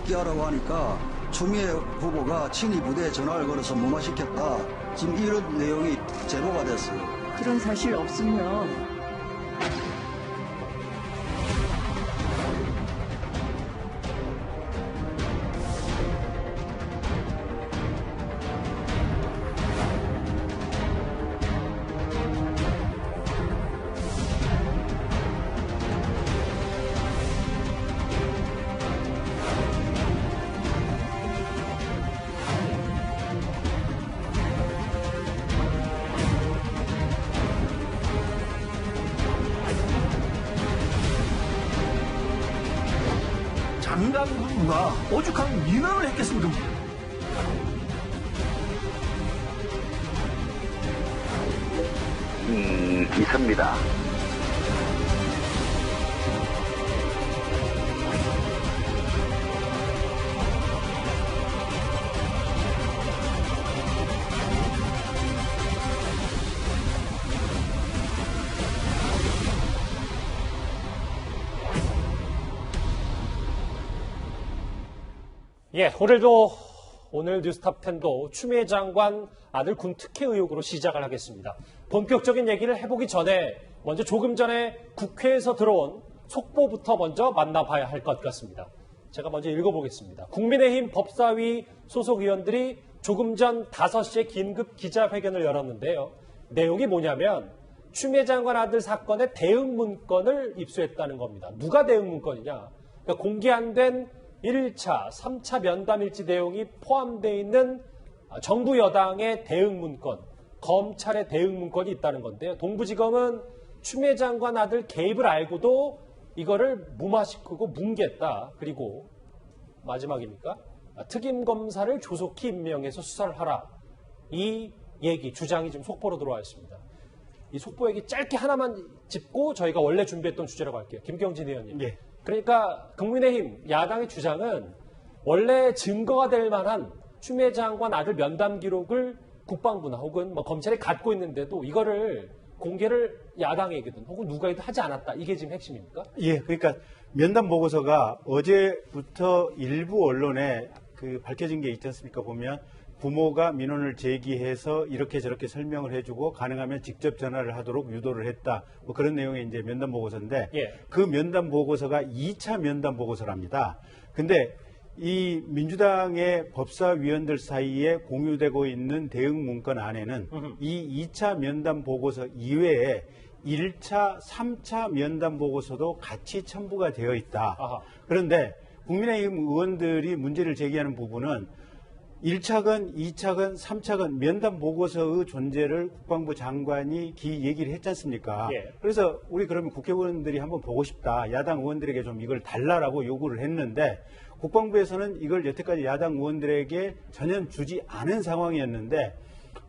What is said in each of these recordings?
복귀하라고 하니까 추미애 후보가 친위 부대에 전화를 걸어서 무마시켰다. 지금 이런 내용이 제보가 됐어요. 그런 사실 없으면 장강부가 오죽한 민원을 했겠습니까? 있습니다. 예, 오늘 뉴스탑10도 추미애 장관 아들 군 특혜 의혹으로 시작을 하겠습니다. 본격적인 얘기를 해보기 전에 먼저 조금 전에 국회에서 들어온 속보부터 먼저 만나봐야 할 것 같습니다. 제가 먼저 읽어보겠습니다. 국민의힘 법사위 소속 의원들이 조금 전 5시에 긴급 기자회견을 열었는데요. 내용이 뭐냐면 추미애 장관 아들 사건의 대응 문건을 입수했다는 겁니다. 누가 대응 문건이냐? 그러니까 공개 안 된 1차, 3차 면담일지 내용이 포함되어 있는 정부 여당의 대응 문건, 검찰의 대응 문건이 있다는 건데요. 동부지검은 추미애 장관 아들 개입을 알고도 이거를 무마시키고 뭉갰다. 그리고 마지막입니까? 특임검사를 조속히 임명해서 수사를 하라. 이 얘기, 주장이 지금 속보로 들어와 있습니다. 이 속보 얘기 짧게 하나만 짚고 저희가 원래 준비했던 주제라고 할게요. 김경진 의원님. 예. 그러니까 국민의힘 야당의 주장은 원래 증거가 될 만한 추미애 장관 아들 면담 기록을 국방부나 혹은 검찰이 갖고 있는데도 이거를 공개를 야당에게든 혹은 누가에도 하지 않았다. 이게 지금 핵심입니까? 예, 그러니까 면담 보고서가 어제부터 일부 언론에 밝혀진 게 있지 않습니까? 보면 부모가 민원을 제기해서 이렇게 저렇게 설명을 해주고 가능하면 직접 전화를 하도록 유도를 했다. 뭐 그런 내용의 이제 면담 보고서인데 예. 그 면담 보고서가 2차 면담 보고서랍니다. 근데 이 민주당의 법사위원들 사이에 공유되고 있는 대응 문건 안에는 이 2차 면담 보고서 이외에 1차, 3차 면담 보고서도 같이 첨부가 되어 있다. 아하. 그런데 국민의힘 의원들이 문제를 제기하는 부분은 1차건, 2차건, 3차건 면담 보고서의 존재를 국방부 장관이 얘기를 했지 않습니까? 예. 그래서 우리 그러면 국회의원들이 한번 보고 싶다. 야당 의원들에게 좀 이걸 달라라고 요구를 했는데 국방부에서는 이걸 여태까지 야당 의원들에게 전혀 주지 않은 상황이었는데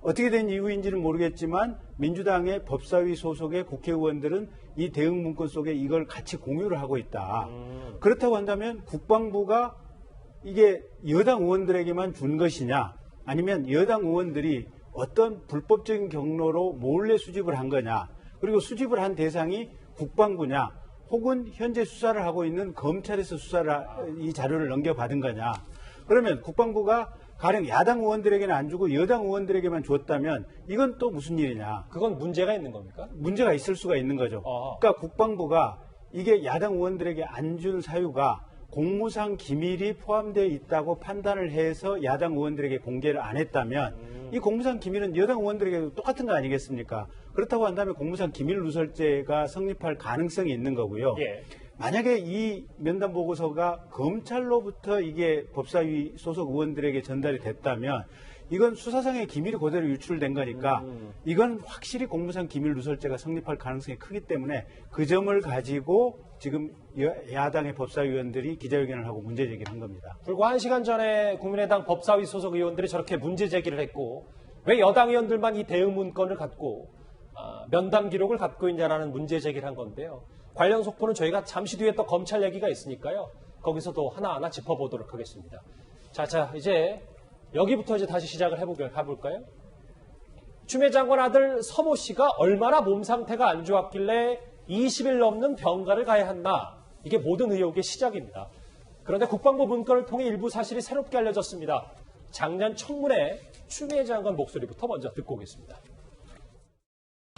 어떻게 된 이유인지는 모르겠지만 민주당의 법사위 소속의 국회의원들은 이 대응 문건 속에 이걸 같이 공유를 하고 있다. 그렇다고 한다면 국방부가 이게 여당 의원들에게만 준 것이냐 아니면 여당 의원들이 어떤 불법적인 경로로 몰래 수집을 한 거냐 그리고 수집을 한 대상이 국방부냐 혹은 현재 수사를 하고 있는 검찰에서 이 자료를 넘겨받은 거냐 그러면 국방부가 가령 야당 의원들에게는 안 주고 여당 의원들에게만 줬다면 이건 또 무슨 일이냐 그건 문제가 있는 겁니까? 문제가 있을 수가 있는 거죠. 그러니까 국방부가 이게 야당 의원들에게 안 준 사유가 공무상 기밀이 포함되어 있다고 판단을 해서 야당 의원들에게 공개를 안 했다면 이 공무상 기밀은 여당 의원들에게도 똑같은 거 아니겠습니까? 그렇다고 한다면 공무상 기밀 누설죄가 성립할 가능성이 있는 거고요. 예. 만약에 이 면담 보고서가 검찰로부터 이게 법사위 소속 의원들에게 전달이 됐다면 이건 수사상의 기밀이 그대로 유출된 거니까 이건 확실히 공무상 기밀 누설죄가 성립할 가능성이 크기 때문에 그 점을 가지고 지금 야당의 법사위원들이 기자회견을 하고 문제 제기를 한 겁니다. 불과 1시간 전에 국민의당 법사위 소속 의원들이 저렇게 문제 제기를 했고 왜 여당 의원들만 이 대응 문건을 갖고 면담 기록을 갖고 있냐라는 문제 제기를 한 건데요. 관련 속보는 저희가 잠시 뒤에 또 검찰 얘기가 있으니까요. 거기서도 하나하나 짚어보도록 하겠습니다. 자 이제 여기부터 이제 다시 시작을 해볼까요? 추미애 장관 아들 서모 씨가 얼마나 몸 상태가 안 좋았길래 20일 넘는 병가를 가야 했나? 이게 모든 의혹의 시작입니다. 그런데 국방부 문건을 통해 일부 사실이 새롭게 알려졌습니다. 작년 청문회 추미애 장관 목소리부터 먼저 듣고 오겠습니다.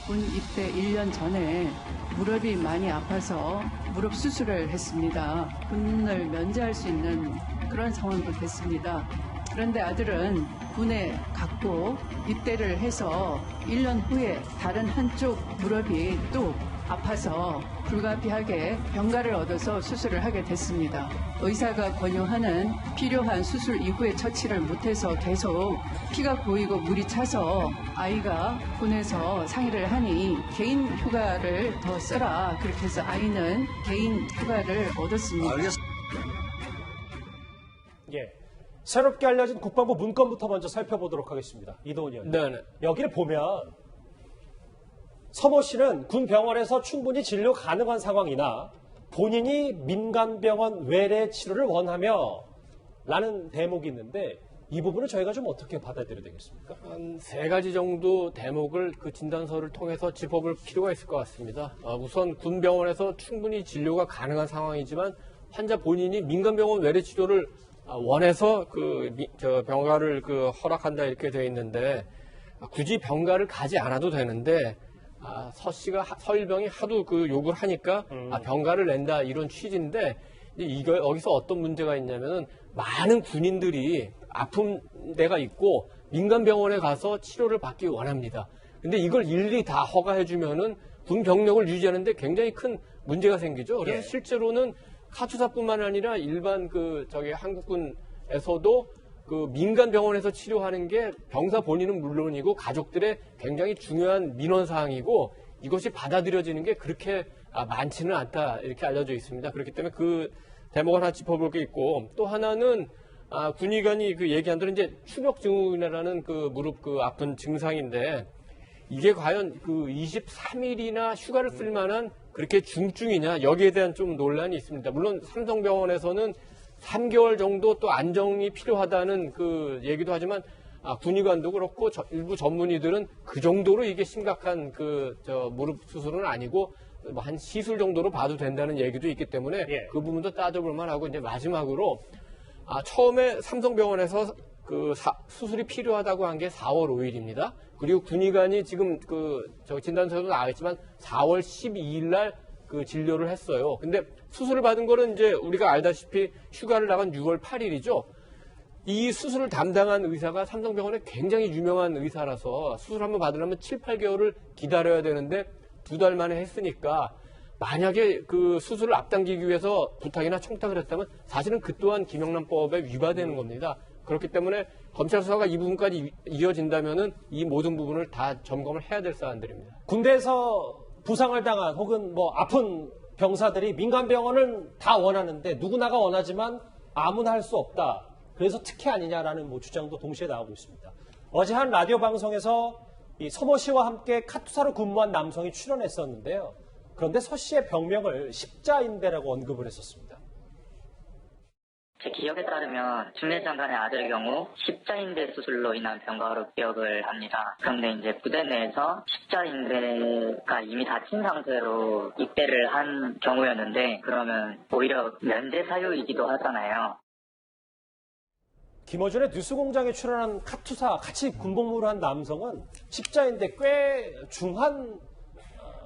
군 입대 1년 전에 무릎이 많이 아파서 무릎 수술을 했습니다. 군을 면제할 수 있는 그런 상황도 됐습니다. 그런데 아들은 군에 갔고 입대를 해서 1년 후에 다른 한쪽 무릎이 또 아파서 불가피하게 병가를 얻어서 수술을 하게 됐습니다. 의사가 권유하는 필요한 수술 이후에 처치를 못해서 계속 피가 고이고 물이 차서 아이가 군에서 상의를 하니 개인 휴가를 더 써라. 그렇게 해서 아이는 개인 휴가를 얻었습니다. 알겠습니다. 예. 새롭게 알려진 국방부 문건부터 먼저 살펴보도록 하겠습니다. 이동훈 의원님. 네네. 여기를 보면 서모 씨는 군 병원에서 충분히 진료 가능한 상황이나 본인이 민간병원 외래 치료를 원하며 라는 대목이 있는데 이 부분을 저희가 좀 어떻게 받아들여야 되겠습니까? 한 3가지 정도 대목을 그 진단서를 통해서 짚어볼 필요가 있을 것 같습니다. 우선 군 병원에서 충분히 진료가 가능한 상황이지만 환자 본인이 민간병원 외래 치료를 원해서 병가를 허락한다 이렇게 되어 있는데 굳이 병가를 가지 않아도 되는데 서 씨가 서일병이 하도 욕을 하니까 병가를 낸다 이런 취지인데 여기서 어떤 문제가 있냐면은 많은 군인들이 아픈 데가 있고 민간병원에 가서 치료를 받기 원합니다. 근데 이걸 일일이 다 허가해주면은 군 병력을 유지하는데 굉장히 큰 문제가 생기죠. 그래서 예. 실제로는 카투사뿐만 아니라 일반 한국군에서도 민간 병원에서 치료하는 게 병사 본인은 물론이고 가족들의 굉장히 중요한 민원 사항이고 이것이 받아들여지는 게 그렇게 많지는 않다 이렇게 알려져 있습니다. 그렇기 때문에 그 대목을 하나 짚어볼 게 있고 또 하나는 군의관이 얘기한 대로 이제 추격 증후군이라는 무릎 아픈 증상인데 이게 과연 23일이나 휴가를 쓸 만한 그렇게 중증이냐 여기에 대한 좀 논란이 있습니다. 물론 삼성병원에서는 3개월 정도 또 안정이 필요하다는 얘기도 하지만 군의관도 그렇고 일부 전문의들은 그 정도로 이게 심각한 무릎 수술은 아니고 한 시술 정도로 봐도 된다는 얘기도 있기 때문에 예. 그 부분도 따져볼 만하고 이제 마지막으로 처음에 삼성병원에서 수술이 필요하다고 한 게 4월 5일입니다. 그리고 군의관이 지금 진단서에도 나와있지만 4월 12일 날 진료를 했어요. 근데 수술을 받은 거는 이제 우리가 알다시피 휴가를 나간 6월 8일이죠. 이 수술을 담당한 의사가 삼성병원에 굉장히 유명한 의사라서 수술 한번 받으려면 7, 8개월을 기다려야 되는데 2달 만에 했으니까 만약에 수술을 앞당기기 위해서 부탁이나 청탁을 했다면 사실은 그 또한 김영란법에 위반되는 겁니다. 그렇기 때문에 검찰 수사가 이 부분까지 이어진다면은 이 모든 부분을 다 점검을 해야 될 사안들입니다. 군대에서 부상을 당한 혹은 아픈 병사들이 민간병원을 다 원하는데 누구나가 원하지만 아무나 할 수 없다. 그래서 특혜 아니냐라는 주장도 동시에 나오고 있습니다. 어제 한 라디오 방송에서 이 서모 씨와 함께 카투사로 근무한 남성이 출연했었는데요. 그런데 서 씨의 병명을 십자인대라고 언급을 했었습니다. 제 기억에 따르면 추미애 장관의 아들의 경우 십자인대 수술로 인한 병가로 기억을 합니다. 그런데 이제 부대 내에서 십자인대가 이미 다친 상태로 입대를 한 경우였는데 그러면 오히려 면제 사유이기도 하잖아요. 김어준의 뉴스공장에 출연한 카투사 같이 군복무를 한 남성은 십자인대 꽤 중한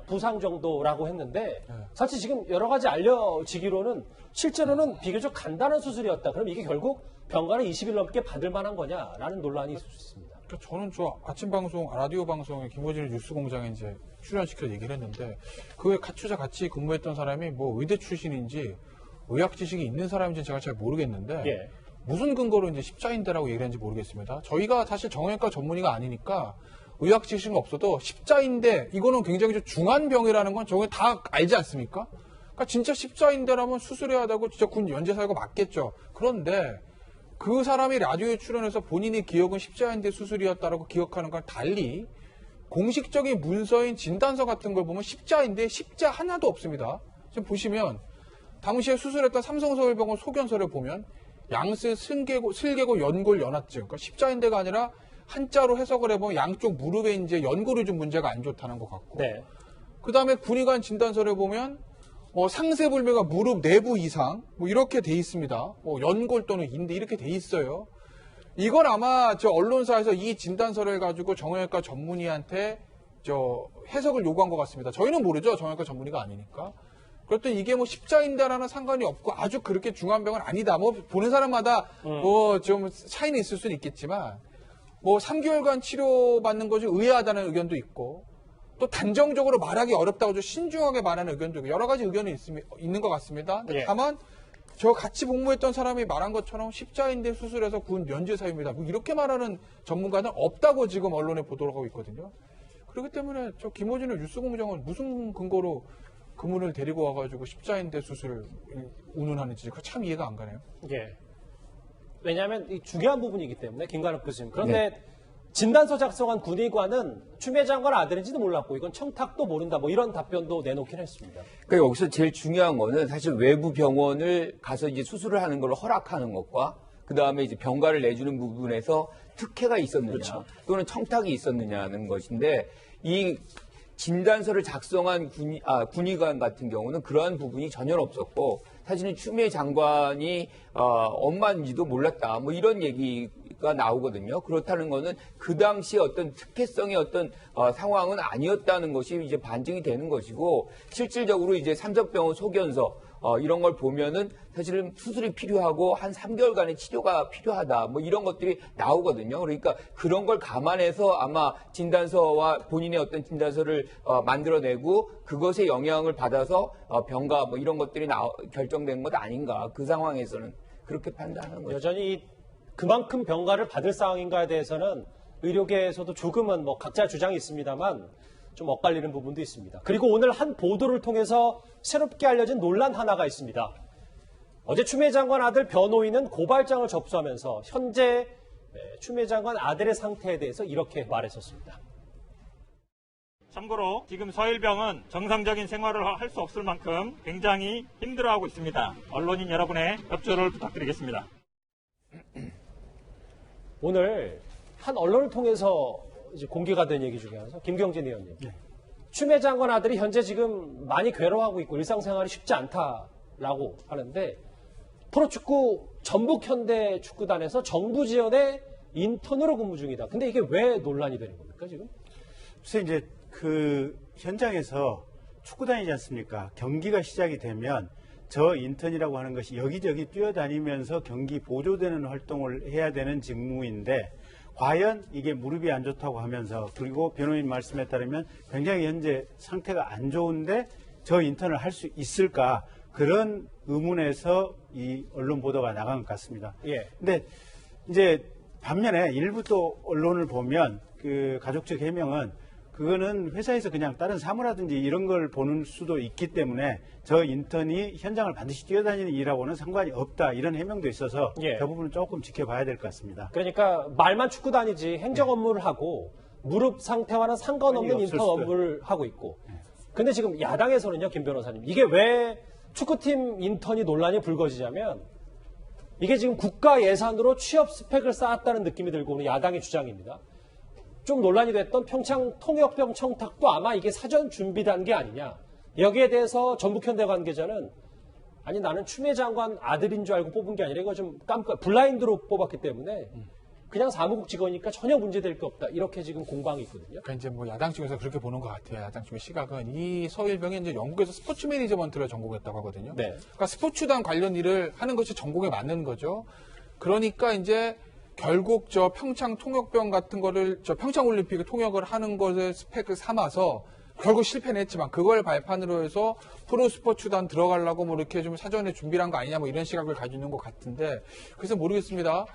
부상 정도라고 했는데 사실 지금 여러 가지 알려지기로는 실제로는 비교적 간단한 수술이었다. 그럼 이게 결국 병가를 20일 넘게 받을 만한 거냐라는 논란이 있을 수 있습니다. 그러니까 저는 아침 방송, 라디오 방송에 김어준의 뉴스공장에 이제 출연시켜 얘기를 했는데 그 카투사 같이 근무했던 사람이 의대 출신인지 의학 지식이 있는 사람인지 제가 잘 모르겠는데 예. 무슨 근거로 이제 십자인대라고 얘기를 했는지 모르겠습니다. 저희가 사실 정형외과 전문의가 아니니까 의학 지식은 없어도 십자인대 이거는 굉장히 좀 중한 병이라는 건 저희 다 알지 않습니까? 그러니까 진짜 십자인대라면 수술해야 하다고 진짜 군 연재 사유가 맞겠죠. 그런데 그 사람이 라디오에 출연해서 본인의 기억은 십자인대 수술이었다라고 기억하는 건 달리 공식적인 문서인 진단서 같은 걸 보면 십자인대 십자 하나도 없습니다. 지금 보시면 당시에 수술했던 삼성서울병원 소견서를 보면 양스 슬개고 연골 연화증 그러니까 십자인대가 아니라 한자로 해석을 해보면 양쪽 무릎에 이제 연골이 좀 문제가 안 좋다는 것 같고 네. 그 다음에 군의관 진단서를 보면 상세불명가 무릎 내부 이상 뭐 이렇게 돼 있습니다. 연골 또는 인대 이렇게 돼 있어요. 이걸 아마 저 언론사에서 이 진단서를 가지고 정형외과 전문의한테 저 해석을 요구한 것 같습니다. 저희는 모르죠. 정형외과 전문의가 아니니까. 그랬더니 이게 뭐 십자인대라는 상관이 없고 아주 그렇게 중요한 병은 아니다. 뭐 보는 사람마다 뭐 좀 차이는 있을 수는 있겠지만 뭐 3개월간 치료받는 것이 의아하다는 의견도 있고 또 단정적으로 말하기 어렵다고 신중하게 말하는 의견도 있고 여러 가지 의견이 있는 것 같습니다. 예. 다만 저 같이 복무했던 사람이 말한 것처럼 십자인대 수술에서 군 면제 사유입니다. 뭐 이렇게 말하는 전문가는 없다고 지금 언론에 보도를 하고 있거든요. 그렇기 때문에 저 김호준의 뉴스공장은 무슨 근거로 그분을 데리고 와가지고 십자인대 수술을 운운하는지 참 이해가 안 가네요. 예. 왜냐하면 이 중요한 부분이기 때문에 김관욱 교수님. 그런데 진단서 작성한 군의관은 추미애 장관 아들인지도 몰랐고 이건 청탁도 모른다 뭐 이런 답변도 내놓긴 했습니다. 그러니까 여기서 제일 중요한 거는 사실 외부 병원을 가서 이제 수술을 하는 걸 허락하는 것과 그 다음에 이제 병가를 내주는 부분에서 특혜가 있었느냐 그렇죠. 또는 청탁이 있었느냐는 것인데 이 진단서를 작성한 군의관 같은 경우는 그러한 부분이 전혀 없었고 사실은 추미애 장관이 엄마인지도 몰랐다 뭐 이런 얘기가 나오거든요. 그렇다는 거는 그 당시 어떤 특혜성의 어떤 상황은 아니었다는 것이 이제 반증이 되는 것이고 실질적으로 이제 삼성병원 소견서 이런 걸 보면은 사실은 수술이 필요하고 한 3개월간의 치료가 필요하다 뭐 이런 것들이 나오거든요. 그러니까 그런 걸 감안해서 아마 진단서와 본인의 어떤 진단서를 만들어내고 그것에 영향을 받아서 병가 뭐 이런 것들이 결정된 것 아닌가. 그 상황에서는 그렇게 판단하는 거죠. 여전히 그만큼 병가를 받을 상황인가에 대해서는 의료계에서도 조금은 뭐 각자 주장이 있습니다만 좀 엇갈리는 부분도 있습니다. 그리고 오늘 한 보도를 통해서 새롭게 알려진 논란 하나가 있습니다. 어제 추미애 장관 아들 변호인은 고발장을 접수하면서 현재 추미애 장관 아들의 상태에 대해서 이렇게 말했었습니다. 참고로 지금 서일병은 정상적인 생활을 할 수 없을 만큼 굉장히 힘들어하고 있습니다. 언론인 여러분의 협조를 부탁드리겠습니다. 오늘 한 언론을 통해서 이제 공개가 된 얘기 중에 하나죠. 김경진 의원님. 추미애 장관 아들이 현재 지금 많이 괴로워하고 있고 일상생활이 쉽지 않다라고 하는데 프로축구 전북현대축구단에서 정부 지원의 인턴으로 근무 중이다. 근데 이게 왜 논란이 되는 겁니까 지금? 그래서 이제 그 현장에서 축구단이지 않습니까? 경기가 시작이 되면 저 인턴이라고 하는 것이 여기저기 뛰어다니면서 경기 보조되는 활동을 해야 되는 직무인데 과연 이게 무릎이 안 좋다고 하면서 그리고 변호인 말씀에 따르면 굉장히 현재 상태가 안 좋은데 저 인턴을 할 수 있을까 그런 의문에서 이 언론 보도가 나간 것 같습니다. 예. 근데 이제 반면에 일부 또 언론을 보면 그 가족 측 해명은 그거는 회사에서 그냥 다른 사무라든지 이런 걸 보는 수도 있기 때문에 저 인턴이 현장을 반드시 뛰어다니는 일하고는 상관이 없다 이런 해명도 있어서 예. 그 부분은 조금 지켜봐야 될 것 같습니다. 그러니까 말만 축구단이지 행정 업무를 하고 무릎 상태와는 상관없는 인턴 업무를 하고 있고 근데 지금 야당에서는요 김 변호사님 이게 왜 축구팀 인턴이 논란이 불거지냐면 이게 지금 국가 예산으로 취업 스펙을 쌓았다는 느낌이 들고 오는 야당의 주장입니다. 좀 논란이 됐던 평창 통역병 청탁도 아마 이게 사전 준비된 게 아니냐. 여기에 대해서 전북현대 관계자는 아니 나는 추미애 장관 아들인 줄 알고 뽑은 게 아니라 이거 좀 블라인드로 뽑았기 때문에 그냥 사무국 직원이니까 전혀 문제될 게 없다. 이렇게 지금 공방이 있거든요. 그러니까 이제 뭐 야당 쪽에서 그렇게 보는 것 같아요. 야당 쪽의 시각은 이 서일병이 이제 영국에서 스포츠 매니저먼트를 전공했다고 하거든요. 네. 그러니까 스포츠단 관련 일을 하는 것이 전공에 맞는 거죠. 그러니까 이제 결국 저 평창 통역병 같은 거를 저 평창 올림픽을 통역을 하는 것을 스펙을 삼아서 결국 실패는 했지만 그걸 발판으로 해서 프로 스포츠단 들어가려고 뭐 이렇게 좀 사전에 준비를 한 거 아니냐 뭐 이런 시각을 가지고 있는 것 같은데 그래서 모르겠습니다.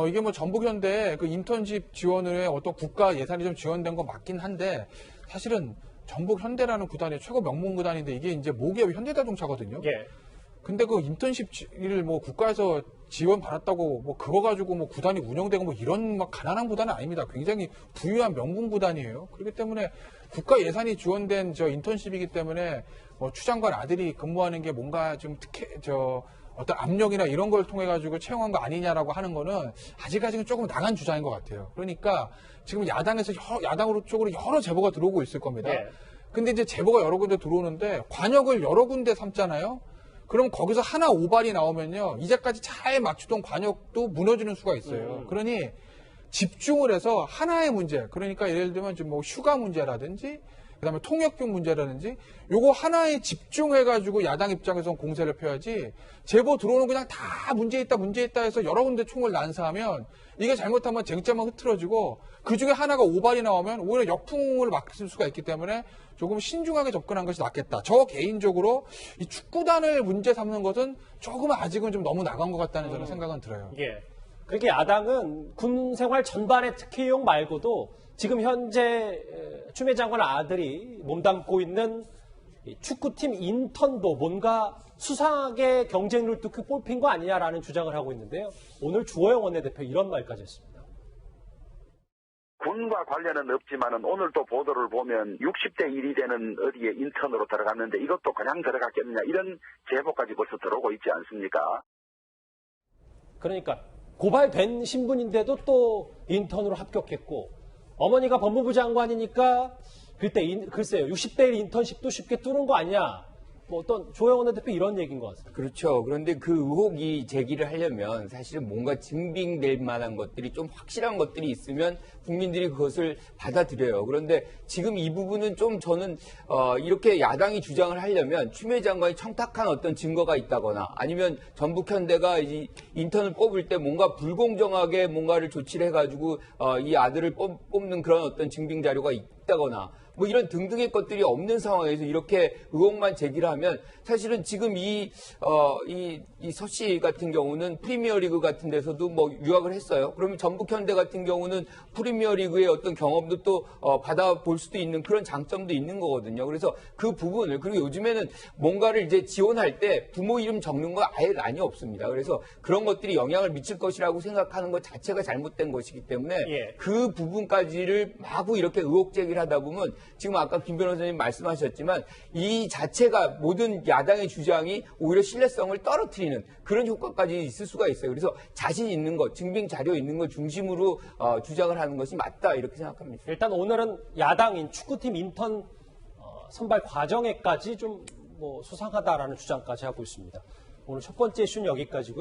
이게 뭐 전북현대 그 인턴십 지원을 어떤 국가 예산이 좀 지원된 거 맞긴 한데 사실은 전북현대라는 구단이 최고 명문 구단인데 이게 이제 모기업이 현대자동차거든요. 예. 근데 그 인턴십을 뭐 국가에서 지원 받았다고 뭐 그거 가지고 뭐 구단이 운영되고 뭐 이런 막 가난한 구단은 아닙니다. 굉장히 부유한 명문 구단이에요. 그렇기 때문에 국가 예산이 지원된 저 인턴십이기 때문에 뭐 추 장관 아들이 근무하는 게 뭔가 좀 어떤 압력이나 이런 걸 통해 가지고 채용한 거 아니냐라고 하는 거는 아직까지는 조금 나간 주장인 것 같아요. 그러니까 지금 야당에서 야당 쪽으로 여러 제보가 들어오고 있을 겁니다. 네. 근데 이제 제보가 여러 군데 들어오는데 관역을 여러 군데 삼잖아요. 그럼 거기서 하나 오발이 나오면요. 이제까지 잘 맞추던 관역도 무너지는 수가 있어요. 그러니 집중을 해서 하나의 문제, 그러니까 예를 들면 좀 뭐 휴가 문제라든지 그다음에 통역비 문제라든지 요거 하나에 집중해가지고 야당 입장에서는 공세를 펴야지 제보 들어오는 그냥 다 문제 있다 해서 여러 군데 총을 난사하면 이게 잘못하면 쟁점은 흐트러지고 그중에 하나가 오발이 나오면 오히려 역풍을 맞을 수가 있기 때문에 조금 신중하게 접근한 것이 낫겠다. 저 개인적으로 이 축구단을 문제 삼는 것은 조금 아직은 좀 너무 나간 것 같다는 저는 생각은 들어요. 예. 그렇게 야당은 군 생활 전반의 특혜용 말고도 지금 현재 추미애 장관 아들이 몸담고 있는 축구팀 인턴도 뭔가 수상하게 경쟁률 뚫고 뽑힌 거 아니냐라는 주장을 하고 있는데요. 오늘 주호영 원내대표 이런 말까지 했습니다. 군과 관련은 없지만은 오늘 또 보도를 보면 60대 1이 되는 어디에 인턴으로 들어갔는데 이것도 그냥 들어갔겠느냐 이런 제보까지 벌써 들어오고 있지 않습니까? 그러니까 고발된 신분인데도 또 인턴으로 합격했고 어머니가 법무부 장관이니까 글쎄요 60대 1 인턴십도 쉽게 뚫은 거 아니냐. 뭐 어떤 조영 원내대표 이런 얘기인 것 같습니다. 그렇죠. 그런데 그 의혹이 제기를 하려면 사실은 뭔가 증빙될 만한 것들이 좀 확실한 것들이 있으면 국민들이 그것을 받아들여요. 그런데 지금 이 부분은 좀 저는 이렇게 야당이 주장을 하려면 추미애 장관이 청탁한 어떤 증거가 있다거나 아니면 전북현대가 이 인턴을 뽑을 때 뭔가 불공정하게 뭔가를 조치를 해가지고 이 아들을 뽑는 그런 어떤 증빙 자료가 있다거나 뭐 이런 등등의 것들이 없는 상황에서 이렇게 의혹만 제기를 하면 사실은 지금 이 서 씨 같은 경우는 프리미어리그 같은 데서도 뭐 유학을 했어요. 그러면 전북현대 같은 경우는 프리미어리그의 어떤 경험도 또 받아볼 수도 있는 그런 장점도 있는 거거든요. 그래서 그 부분을 그리고 요즘에는 뭔가를 이제 지원할 때 부모 이름 적는 거 아예 난이 없습니다. 그래서 그런 것들이 영향을 미칠 것이라고 생각하는 것 자체가 잘못된 것이기 때문에 예. 그 부분까지를 마구 이렇게 의혹 제기를 하다 보면 지금 아까 김 변호사님 말씀하셨지만 이 자체가 모든 야당의 주장이 오히려 신뢰성을 떨어뜨리는 그런 효과까지 있을 수가 있어요. 그래서 자신 있는 것, 증빙 자료 있는 것 중심으로 주장을 하는 것이 맞다 이렇게 생각합니다. 일단 오늘은 야당인 축구팀 인턴 선발 과정에까지 좀 뭐 수상하다라는 주장까지 하고 있습니다. 오늘 첫 번째 이슈는 여기까지고요.